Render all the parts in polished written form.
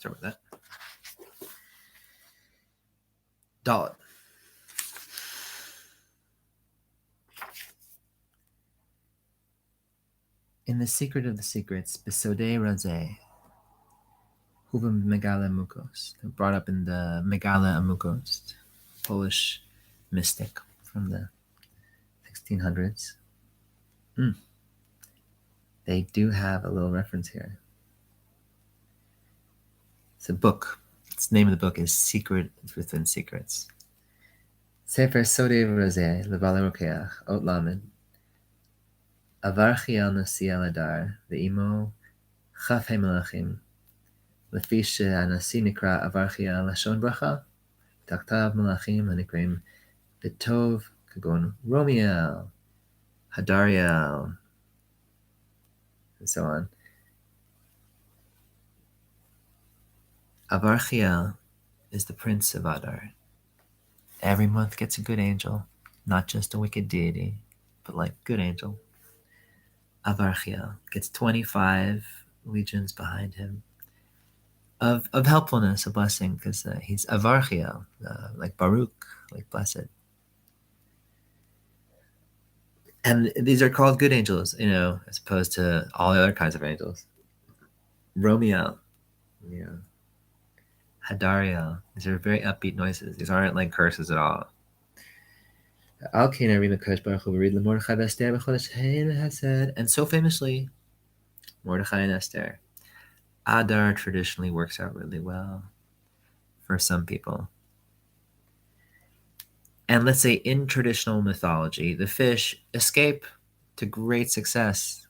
Start with that. Dalet. In the secret of the secrets, Besodei Razeh, Huvim Megala Mukos, brought up in the Megala Amukos, Polish mystic from the 1600s. They do have a little reference here. It's a book. Its name of the book is Secret Within Secrets. Sefer Sodei Razeh, Levala Rokeach, Ot Lamed, Avarchiel Nasi Adar, Ve'imo Chaf Melachim, Lefi she'anasi nikra Avarchiel Lashon Bracha, Taktav Melachim Hanikrim B'tov Kagon Romiel, Hadariel, and so on. Avarchiel is the prince of Adar. Every month gets a good angel, not just a wicked deity, but like good angel. Avarchiel gets 25 legions behind him of helpfulness, a blessing, because he's Avarchiel, like Baruch, like blessed. And these are called good angels, as opposed to all the other kinds of angels. Romiel, Hadariel. These are very upbeat noises. These aren't like curses at all. And so famously, Mordechai and Esther. Adar traditionally works out really well for some people. And let's say in traditional mythology, the fish escape to great success.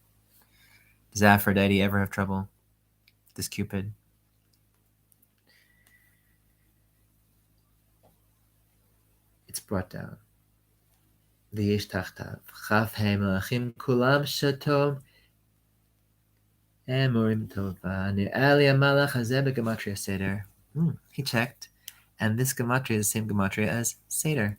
Does Aphrodite ever have trouble? Does Cupid? It's brought down. V'yesh tachtav chaf hei melachim kulam shatom emurim tova ne'ali hamalach hazeh b'gematria seder. He checked, and this gematria is the same gematria as seder.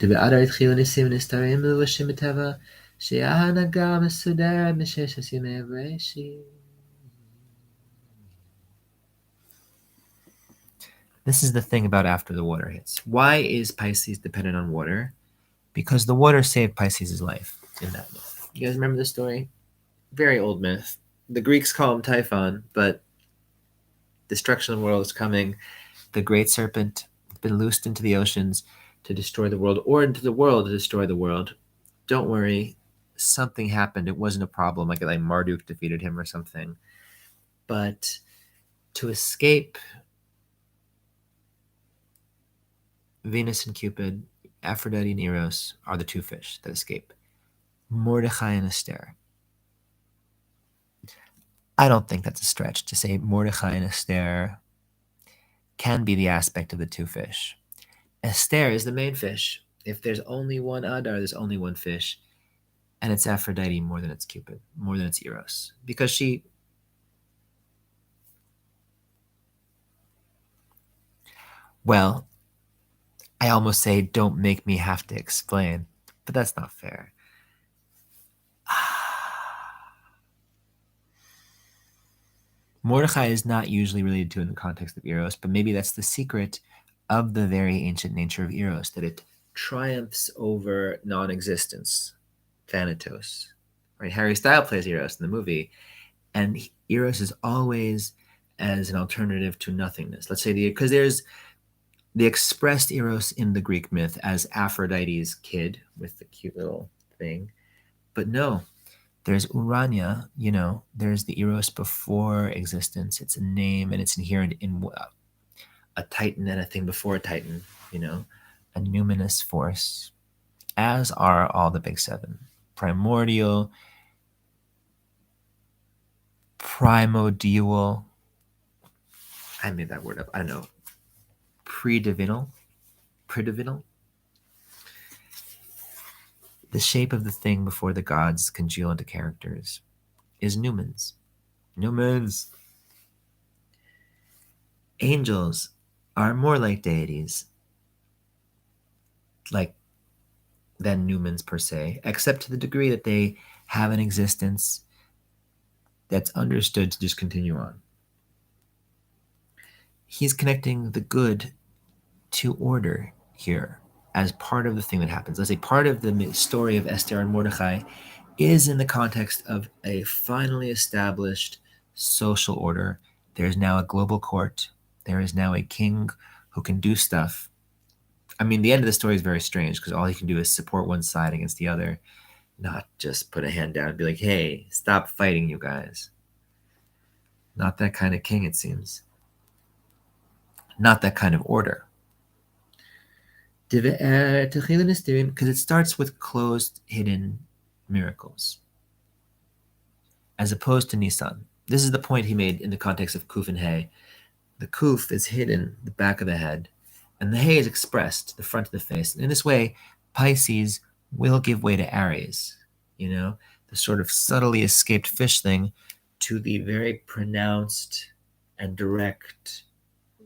Adar התחילו ניסים נסתרים מלובשים בטבע שההנהגה מסודרת מששת ימי בראשית. This is the thing about after the water hits. Why is Pisces dependent on water? Because the water saved Pisces' life in that myth. You guys remember this story? Very old myth. The Greeks call him Typhon, but destruction of the world is coming. The great serpent has been loosed into the oceans to destroy the world, or into the world to destroy the world. Don't worry, something happened. It wasn't a problem, like Marduk defeated him or something. But to escape Venus and Cupid, Aphrodite and Eros are the two fish that escape. Mordechai and Esther. I don't think that's a stretch to say Mordechai and Esther can be the aspect of the two fish. Esther is the main fish. If there's only one Adar, there's only one fish. And it's Aphrodite more than it's Cupid, more than it's Eros. Because she... Well, I almost say, don't make me have to explain. But that's not fair. Mordechai is not usually related to in the context of Eros, but maybe that's the secret of the very ancient nature of Eros, that it triumphs over non-existence, Thanatos. Right? Harry Styles plays Eros in the movie, and Eros is always as an alternative to nothingness. Let's say because there's the expressed Eros in the Greek myth as Aphrodite's kid with the cute little thing, but no. There's Urania, there's the Eros before existence. It's a name and it's inherent in a Titan and a thing before a Titan, a numinous force, as are all the big seven. Primordial, primordial, I made that word up, I don't know, predivinal. The shape of the thing before the gods congeal into characters is Numens. Angels are more like deities, like than Newman's per se, except to the degree that they have an existence that's understood to just continue on. He's connecting the good to order here as part of the thing that happens. Let's say part of the story of Esther and Mordechai is in the context of a finally established social order. There's now a global court. There is now a king who can do stuff. I mean, the end of the story is very strange because all he can do is support one side against the other, not just put a hand down and be like, hey, stop fighting, you guys. Not that kind of king, it seems. Not that kind of order. Because it starts with closed, hidden miracles, as opposed to Nisan. This is the point he made in the context of Kuf and Hay. The Kuf is hidden, the back of the head, and the Hay is expressed, the front of the face. And in this way, Pisces will give way to Aries, the sort of subtly escaped fish thing to the very pronounced and direct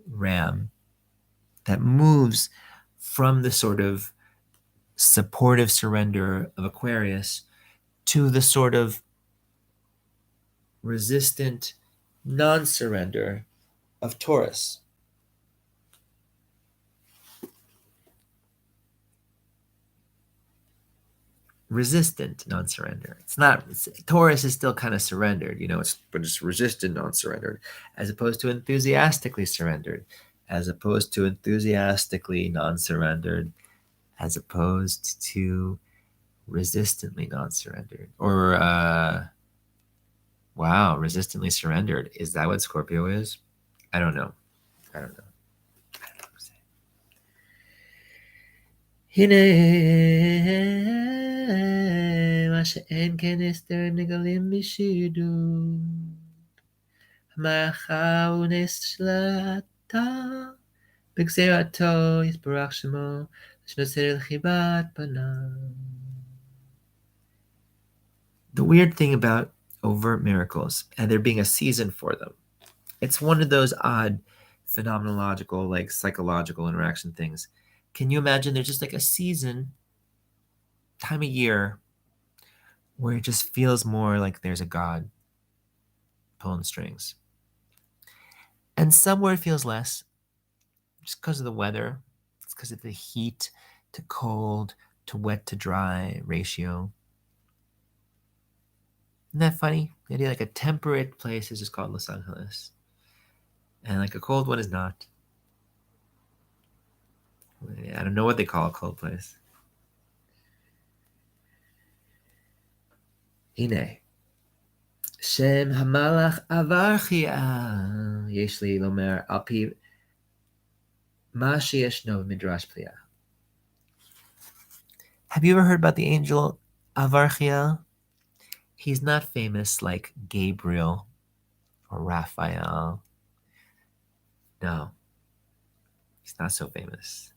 ram that moves from the sort of supportive surrender of Aquarius to the sort of resistant non-surrender of Taurus. Resistant non-surrender. Taurus is still kind of surrendered, but it's resistant non-surrendered, as opposed to enthusiastically surrendered, as opposed to enthusiastically non-surrendered, as opposed to resistantly non-surrendered. Or, resistantly surrendered. Is that what Scorpio is? I don't know. הנה מה שאין כן אסתר נגלים בשידור המערכה ונשלטה בגזירתו יתברך שמו שנוצר לחיבת פניו. The weird thing about overt miracles and there being a season for them, it's one of those odd phenomenological, like psychological interaction things. Can you imagine there's just like a season, time of year, where it just feels more like there's a God pulling strings? And somewhere it feels less, just because of the weather. It's because of the heat to cold to wet to dry ratio. Isn't that funny? The idea like a temperate place is just called Los Angeles. And like a cold one is not. I don't know what they call a cold place. הנה, שם המלאך אברחיל, יש לי לומר על פי מה שישנו במדרש פליאה. Have you ever heard about the angel Avarchiel? He's not famous like Gabriel or Raphael. No, he's not so famous.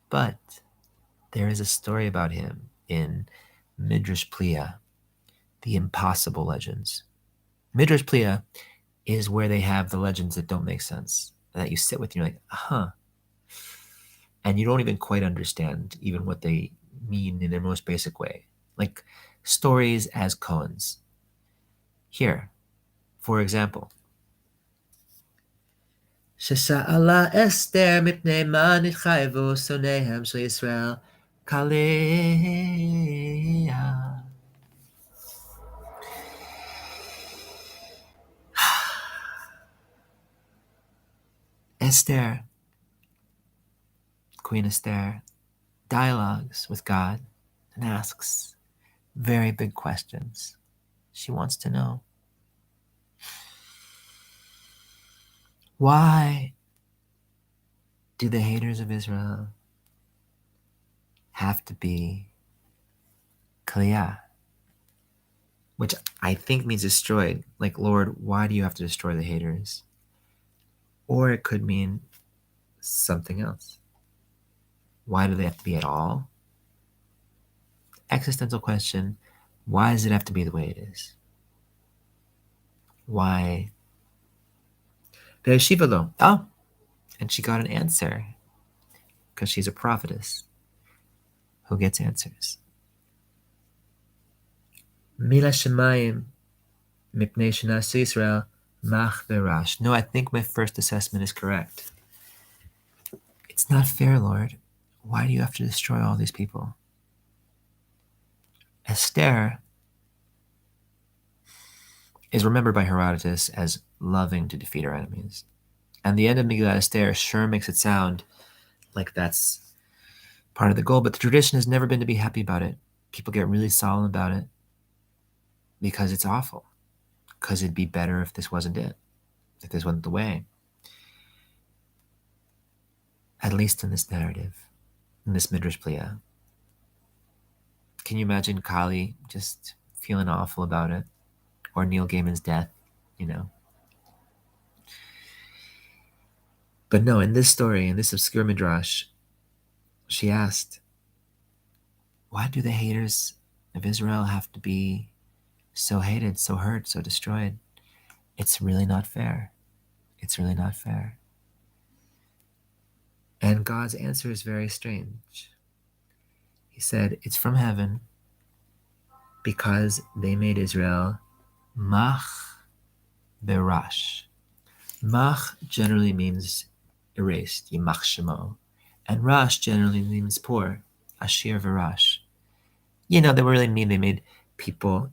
But there is a story about him in Midrash Pliya, the impossible legends. Midrash Pliya is where they have the legends that don't make sense, that you sit with and you're like, huh. And you don't even quite understand even what they mean in their most basic way. Like stories as koans. Here, for example, ששאלה אסתר מפני מה נתחייבו שונאיהם של ישראל כליה. Esther, Queen Esther, dialogues with God and asks very big questions. She wants to know, why do the haters of Israel have to be Kaliah? Which I think means destroyed. Like, Lord, why do you have to destroy the haters? Or it could mean something else. Why do they have to be at all? Existential question. Why does it have to be the way it is? Why? Be'eshivalo. Oh, and she got an answer because she's a prophetess who gets answers. Mila Shemayim Mipnei Shenas Yisrael Mach Verash. No, I think my first assessment is correct. It's not fair, Lord. Why do you have to destroy all these people? Esther is remembered by Herodotus as loving to defeat her enemies. And the end of Megillat Esther sure makes it sound like that's part of the goal, but the tradition has never been to be happy about it. People get really solemn about it because it's awful, because it'd be better if this wasn't it, if this wasn't the way. At least in this narrative, in this Midrash Pliyah. Can you imagine Kali just feeling awful about it? Or Neil Gaiman's death, you know? But no, in this story, in this obscure Midrash, she asked, why do the haters of Israel have to be so hated, so hurt, so destroyed? It's really not fair. It's really not fair. And God's answer is very strange. He said, it's from heaven because they made Israel mach berash. Mach generally means erased, yimach shemo. And rash generally means poor, ashir verash. You know, they really mean they made people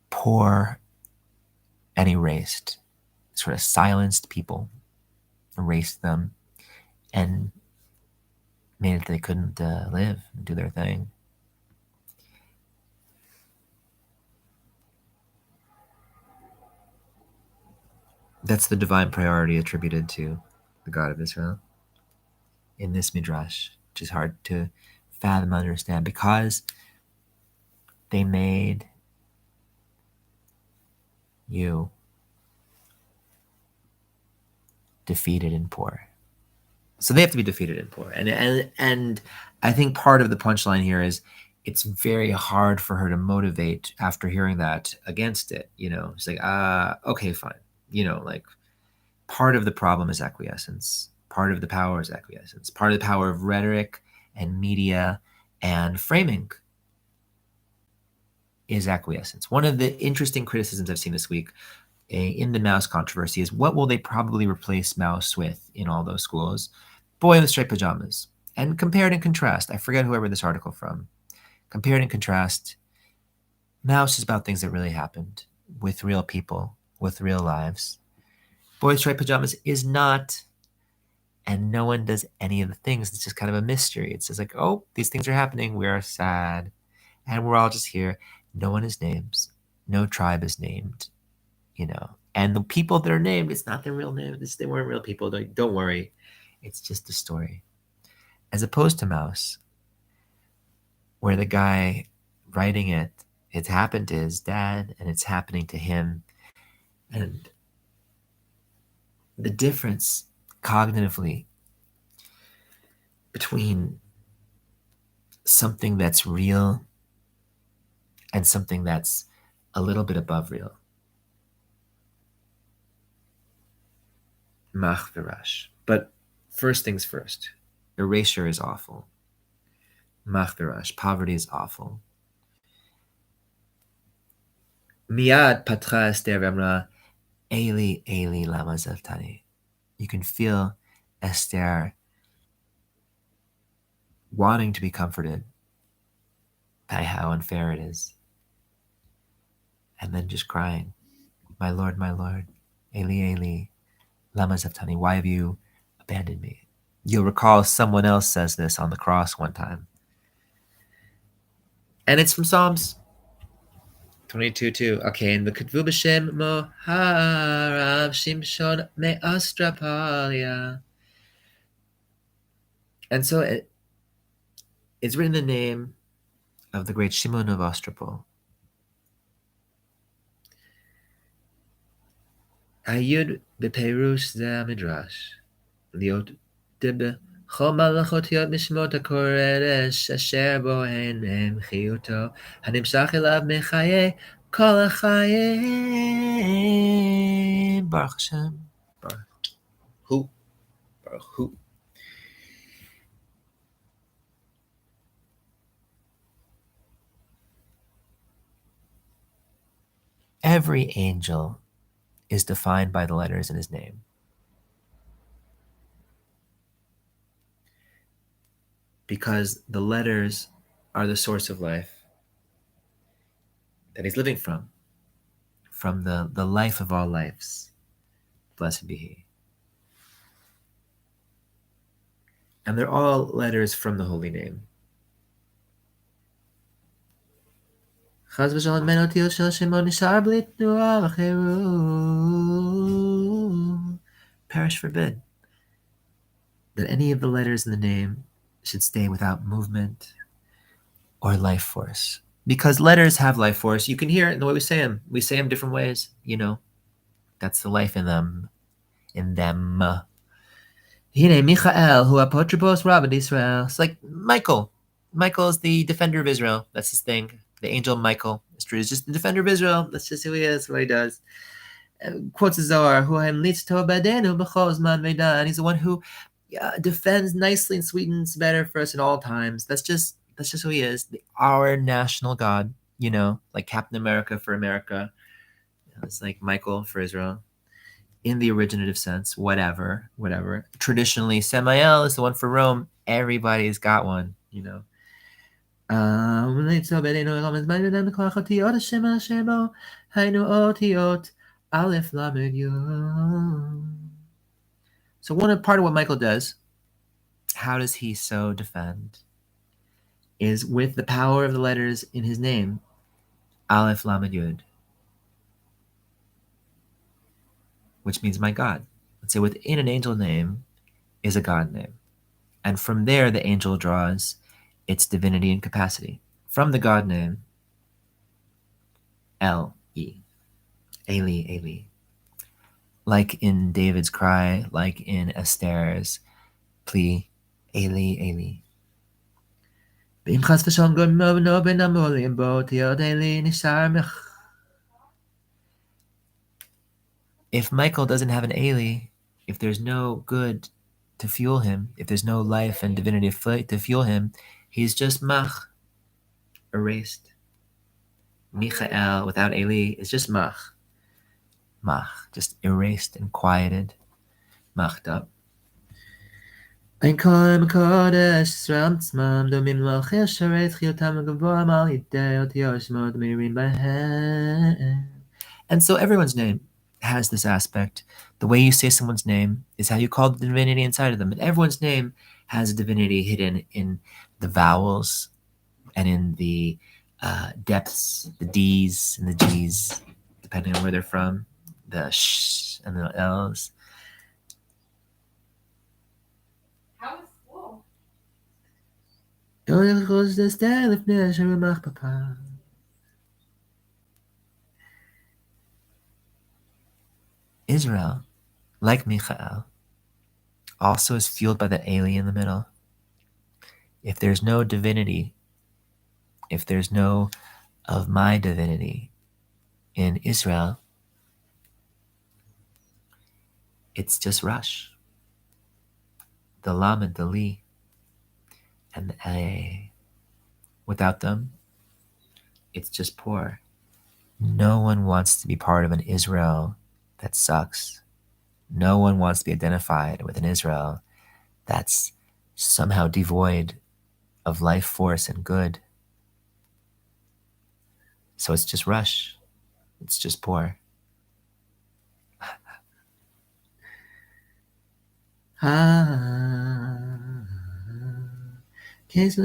poor and erased, sort of silenced people, erased them, and made it they couldn't live and do their thing. That's the divine priority attributed to the God of Israel in this midrash, which is hard to fathom and understand because they made you defeated and poor. So they have to be defeated and poor. And I think part of the punchline here is it's very hard for her to motivate after hearing that against it. You know, it's like, okay, fine. You know, like part of the problem is acquiescence. Part of the power is acquiescence. Part of the power of rhetoric and media and framing is acquiescence. One of the interesting criticisms I've seen this week in the mouse controversy is what will they probably replace mouse with in all those schools? Boy in the striped pajamas. And compared and contrast, I forget who I read this article from. Compared and contrast, mouse is about things that really happened with real people, with real lives. Boy in striped pajamas is not, and no one does any of the things. It's just kind of a mystery. It's just like, oh, these things are happening. We're sad. And we're all just here. No one is named. No tribe is named, you know. And the people that are named, it's not their real name. They weren't real people. Don't worry. It's just a story. As opposed to Mouse, where the guy writing it, it's happened to his dad and it's happening to him. And the difference cognitively between something that's real and something that's a little bit above real. Mach verash. But first things first, erasure is awful. Mach verash, poverty is awful. Miyad patra Esther v'amra, Eli, Eli, lama zavtani. You can feel Esther wanting to be comforted by how unfair it is. And then just crying, my Lord, Eli, Eli, lama zavtani, why have you abandoned me? You'll recall someone else says this on the cross one time. And it's from Psalms 22:2. Okay, and the Ketvu b'shem Moharav Shimshon me'Astrapalia. And so it's written in the name of the great Shimon of Ostropol. Ayud beperush ze midrash liot debe chol malachot yot mishmot hakoredesh asher bohen em chiyuto hanimshach elav mechaye kol hachayim Baruch Hashem Baruch Hu. Every angel is defined by the letters in his name. Because the letters are the source of life that he's living from the life of all lives. Blessed be he. And they're all letters from the holy name. Perish forbid that any of the letters in the name should stay without movement or life force. Because letters have life force. You can hear it in the way we say them. We say them different ways, you know. That's the life in them. In them. Hine Michael, hu apotropos rabbi Israel. It's like Michael. Michael is the defender of Israel. That's his thing. The angel Michael. It's true. He's just the defender of Israel. That's just who he is. What he does. Quotes the Zohar, who and he's the one who defends nicely and sweetens better for us in all times. That's just who he is. Our national God. You know, like Captain America for America. It's like Michael for Israel. In the originative sense, whatever. Traditionally, Samael is the one for Rome. Everybody's got one, you know. So part of what Michael does, how does he so defend, is with the power of the letters in his name, Aleph Lamed Yud, which means my God. Let's say within an angel name is a God name. And from there, the angel draws its divinity and capacity. From the God name, El-E, Eli, Eli. Like in David's cry, like in Esther's plea, Eli, Eli. If Michael doesn't have an Eli, if there's no good to fuel him, if there's no life and divinity to fuel him, he's just mach, erased. Michael without Eli is just mach, just erased and quieted, mached up. Ein kol kodesh Israel tzmam domim l'alchei sharet chiotam l'gavoa mal yidei otiyos mod mirin bahem. And so everyone's name has this aspect. The way you say someone's name is how you call the divinity inside of them. And everyone's name has a divinity hidden in the vowels and in the depths, the D's and the G's, depending on where they're from, the sh and the L's. Israel, like Michael, also is fueled by that Eli in the middle. If there's no divinity, if there's no of my divinity in Israel, it's just rush. The Lamed, the Li, and the A. Without them, it's just poor. No one wants to be part of an Israel that sucks. No one wants to be identified with an Israel that's somehow devoid of life force and good. So it's just rush. It's just poor. And so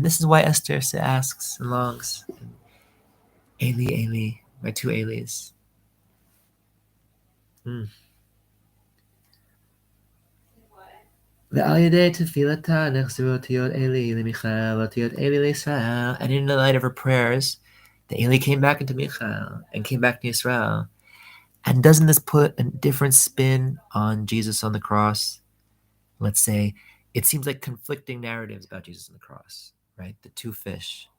this is why Esther asks and longs, Eli, Eli, my two Elis. And in the light of her prayers, the Eli came back into Michael and came back to Israel. And doesn't this put a different spin on Jesus on the cross? Let's say it seems like conflicting narratives about Jesus on the cross, right? The two fish,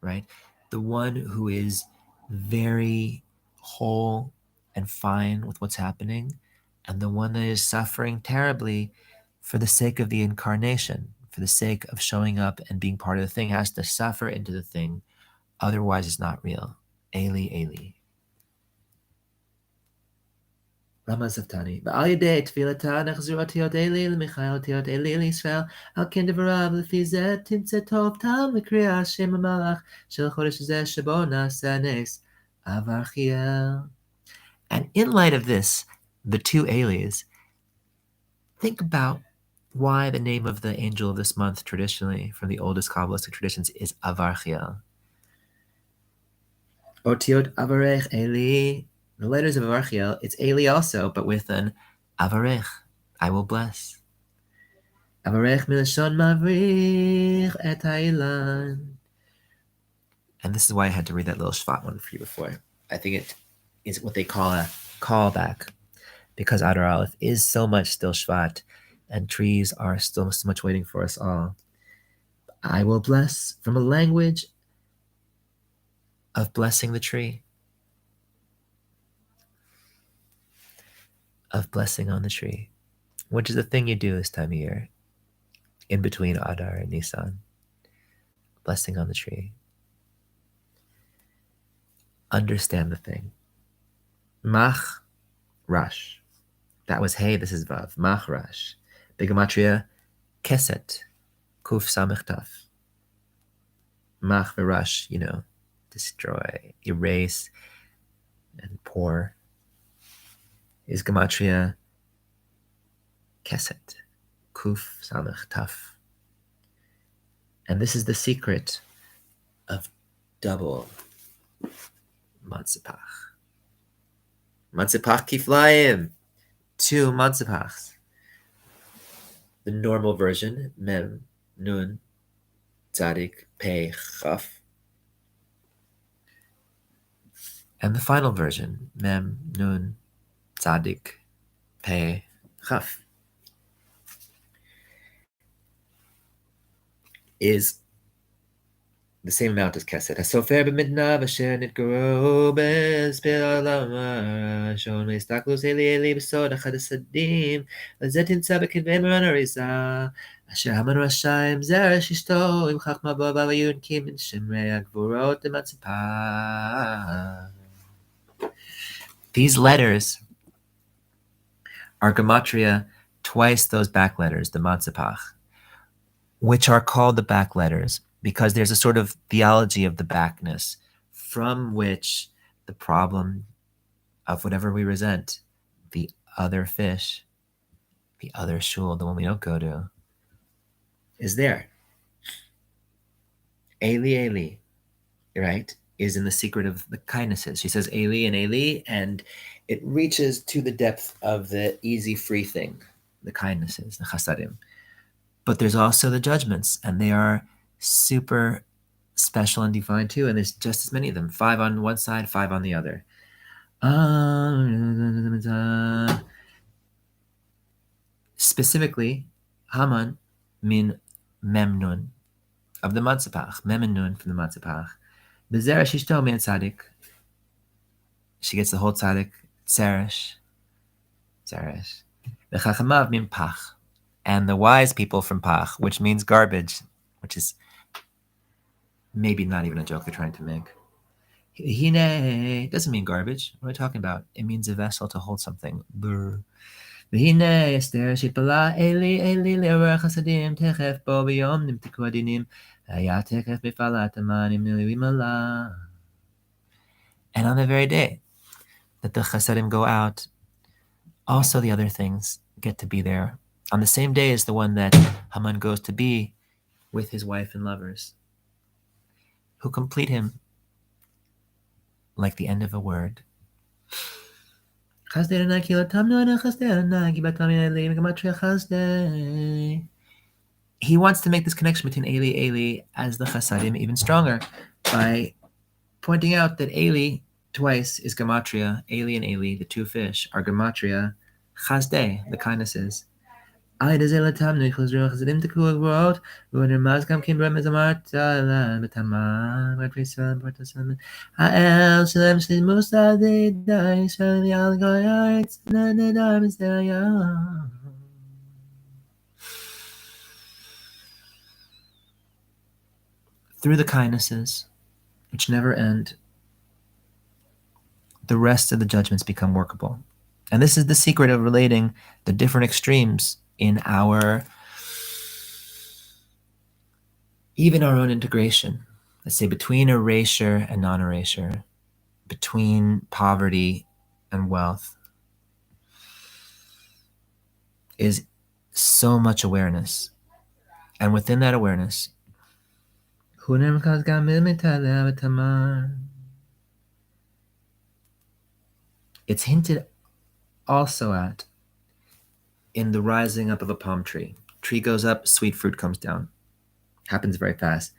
right? The one who is very whole and fine with what's happening, and the one that is suffering terribly for the sake of the incarnation, for the sake of showing up and being part of the thing, has to suffer into the thing. Otherwise, it's not real. Eli, Eli. Lama Zaftani. Ba'al yedei tefilata nechzur otiyot Eli l'michael otiyot Eli l'Yisrael al ken devarav lefi zeh timtzeh tov tam l'kriyah Shem HaMalach shel chodesh zeh shebo na'aseh nes Avarchiel. And in light of this, the two Elis, think about why the name of the angel of this month, traditionally, from the oldest Kabbalistic traditions, is Avarchiel. Otiot Avarech Eli. The letters of Avarchiel, it's Eli also, but with an Avarech, I will bless. Avarech milashon mavrich et ha'ilan. And this is why I had to read that little Shvat one for you before. I think it is what they call a callback, because Adar Aleph is so much still Shvat, and trees are still so much waiting for us all. I will bless from a language of blessing the tree, of blessing on the tree, which is the thing you do this time of year, in between Adar and Nisan. Blessing on the tree. Understand the thing. Mach Rash. That was Hey, this is Vav. Mach Rash. Bigamatria Keset. Kuf Samech Taf. Mach V'Rash, destroy, erase, and pour, is Gematria Keset. Kuf Samech Taf. And this is the secret of double Matzepach. Matzepach Kiflayim. 2 Matzepachs. The normal version, Mem, Nun, Tzadik, Pei, Chaf. And the final version, Mem, Nun, Tzadik, Pei, Chaf, is the same amount as Keset. Hasofer b'midnav asher nitgaro b'spil alama shon le'istaklos eli b'sod achad hasadim lezeh timtza b'kedvei moran arizah asher haman rashayim zeresh ishto im chachma bo v'avayun kim min shemrei agvorot ematzipah. These letters are gematria twice those back letters, the matzepach, which are called the back letters because there's a sort of theology of the backness from which the problem of whatever we resent, the other fish, the other shul, the one we don't go to, is there. Eli, Eli, right, is in the secret of the kindnesses. She says Eli and Eli, and it reaches to the depth of the easy, free thing, the kindnesses, the chasadim. But there's also the judgments, and they are super special and divine too, and there's just as many of them, 5 on one side, 5 on the other. Specifically, Haman min memnun of the matzepach, memnun from the matzepach. Bezeresh ishto min tzadik. She gets the whole tzadik, tzeresh. V'chachamav min pach. And the wise people from pach, which means garbage, which is maybe not even a joke they're trying to make. Hine doesn't mean garbage. What are we talking about? It means a vessel to hold something. Brr. V'hine Esther shitpala Eli Eli le'orach hasadim techef bo b'yom nimtiku adinim haya techef b'falat amanim nililim ala. And on the very day that the chasadim go out, also the other things get to be there. On the same day as the one that Haman goes to be with his wife and lovers, who complete him like the end of a word. He wants to make this connection between Eli, Eli as the chasadim even stronger by pointing out that Eli twice is gematria. Eli and Eli, the 2 fish, are gematria chazdei, the kindnesses. And on the through the kindnesses, which never end, the rest of the judgments become workable. And this is the secret of relating the different extremes in even our own integration. Let's say between erasure and non-erasure, between poverty and wealth, is so much awareness. And within that awareness, it's hinted also at in the rising up of a palm tree. Tree goes up, sweet fruit comes down. Happens very fast.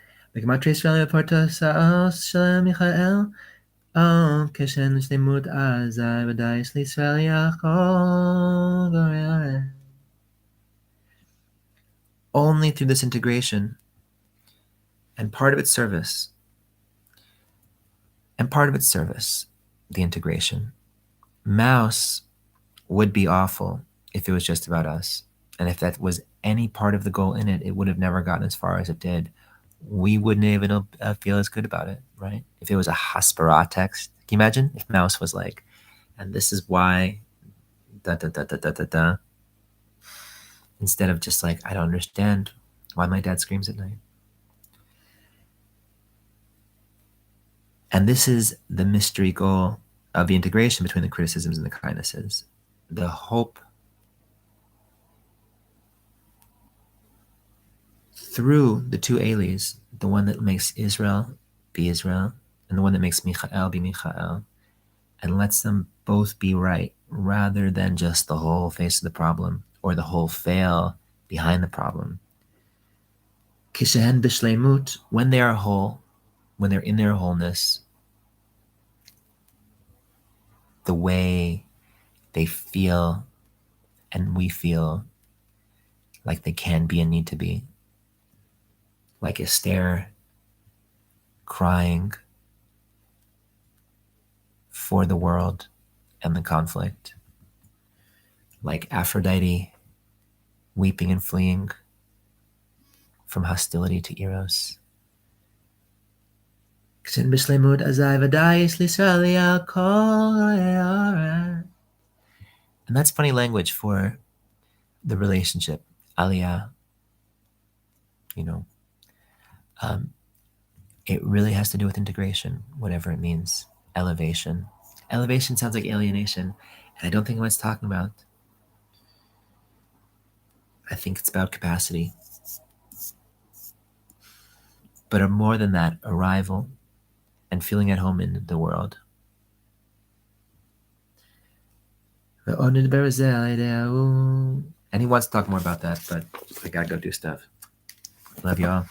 Only through this integration and part of its service, the integration. Mouse would be awful if it was just about us. And if that was any part of the goal in it, it would have never gotten as far as it did. We wouldn't even feel as good about it, right? If it was a Hasbara text, can you imagine if Mouse was like, and this is why, da da da da da da da, instead of just like, I don't understand why my dad screams at night. And this is the mystery goal of the integration between the criticisms and the kindnesses. The hope through the two Alehs, the one that makes Israel be Israel, and the one that makes Michael be Michael, and lets them both be right, rather than just the whole face of the problem, or the whole fail behind the problem. Kishehen b'shleimut, when they are whole, when they're in their wholeness, the way they feel and we feel like they can be and need to be. Like Esther crying for the world and the conflict. Like Aphrodite weeping and fleeing from hostility to Eros. And that's funny language for the relationship. Aliyah, it really has to do with integration, whatever it means. Elevation. Elevation sounds like alienation, and I don't think what it's talking about. I think it's about capacity. But more than that, arrival and feeling at home in the world. And he wants to talk more about that, but I gotta go do stuff. Love y'all.